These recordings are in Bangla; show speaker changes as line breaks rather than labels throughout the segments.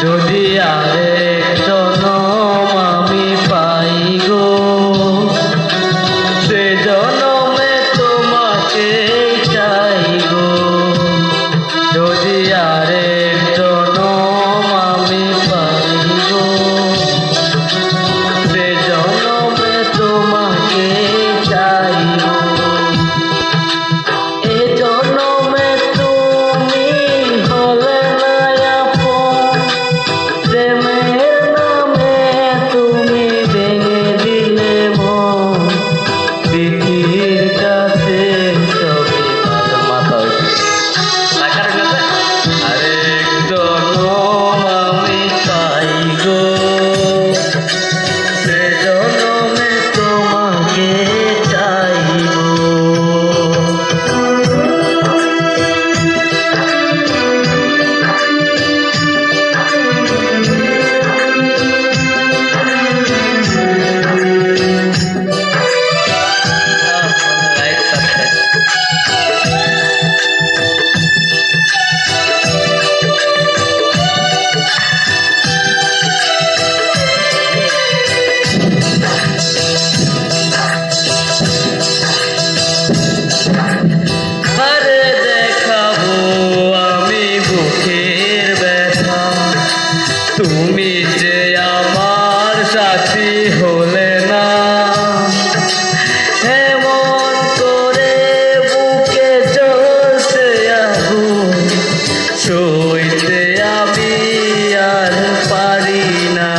যদি আরেক জনম আমি পাই গো, সে জনমে তোমাকে চাই গো। যদি আরেক জনম আমি পাই গো, সে জনমে তোমাকে চাই গো। এ জনমে তুমি হলে না আপন, প্রেমের নামে তুমি ভেঙে দিলে মন। স্মৃতির কাছে সবই মাথা আরেক জনম আমি পাই গো, সে জনমে তোমাকে চাইব। আরে দেখাবো আমি বুকের ব্যথা, তুমি যে আমার সাথী হলে না। এমন করে বুকে জ্বলছে আগুন, সইতে আমি আর পারি না।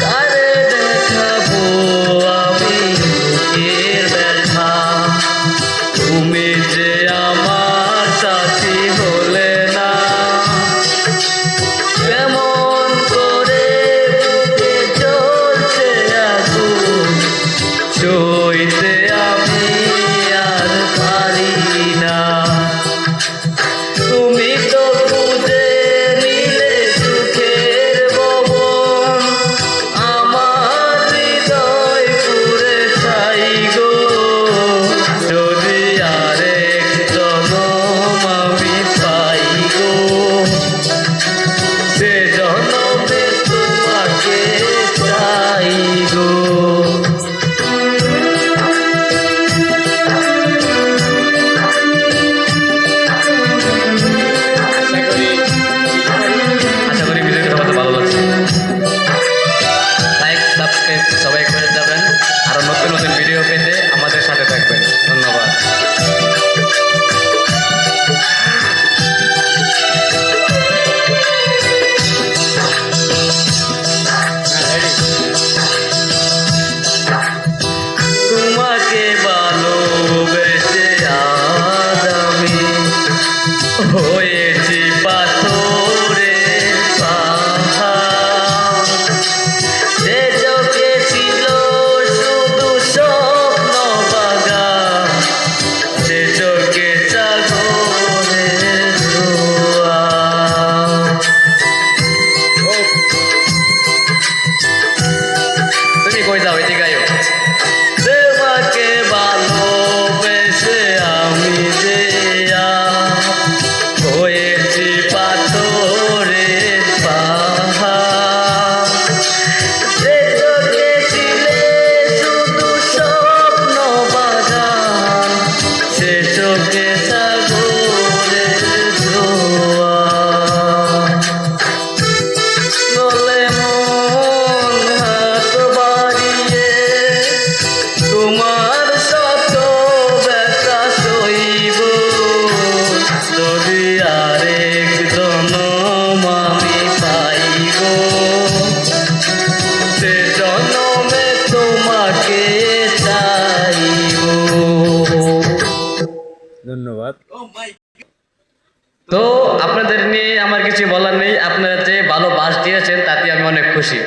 কারে দেখাবো আমি বুকের ব্যথা, তুমি যে আমার সাথী হলে না। কেমন করে বুকে জ্বলছে আগুন, সইতে আমি আর পারি না। তুমি তো খুঁজে নিলে সুখের ভবন, আমার হৃদয় পুরে ছাই গো। যদি আরেক জনম আমি পাই গো, সে জনমে তোমাকে চাই গো। আশা করি ভিডিওটা তোমাদের ভালো লাগছে। লাইক সাবস্ক্রাইব সবাই করে যাবেন। আরো নতুন নতুন ভিডিও পেতে আমাদের সাথে থাকবেন। ধন্যবাদ। তোমাকে ভালোবেসে আজ আমি হয়েছি পাথরের পাহাড়। যে চোখে ছিল শুধু স্বপ্ন বাগান, সে চোখে সাগরের জোয়ার। তুমি কই যাও, এদিকে আয়ো। তোমাকে ভালোবেসে আমি যে হয়েছি পাথরের পাহাড়। যে চোখে ছিলে শুধু স্বপ্ন বাগান, সে চোখে সাগরের জোয়ার। বলে মন হাত বাড়িয়ে তোমার শত ব্যথা সইব। যদি আরেক জনম আমি পাই গো, সে জনমে তোমাকে চাইব। ধন্যবাদ। তো আপনাদের নিয়ে আমার কিছু বলার নেই। আপনারা যে ভালো বাস দিয়েছেন তাতে আমি অনেক খুশি।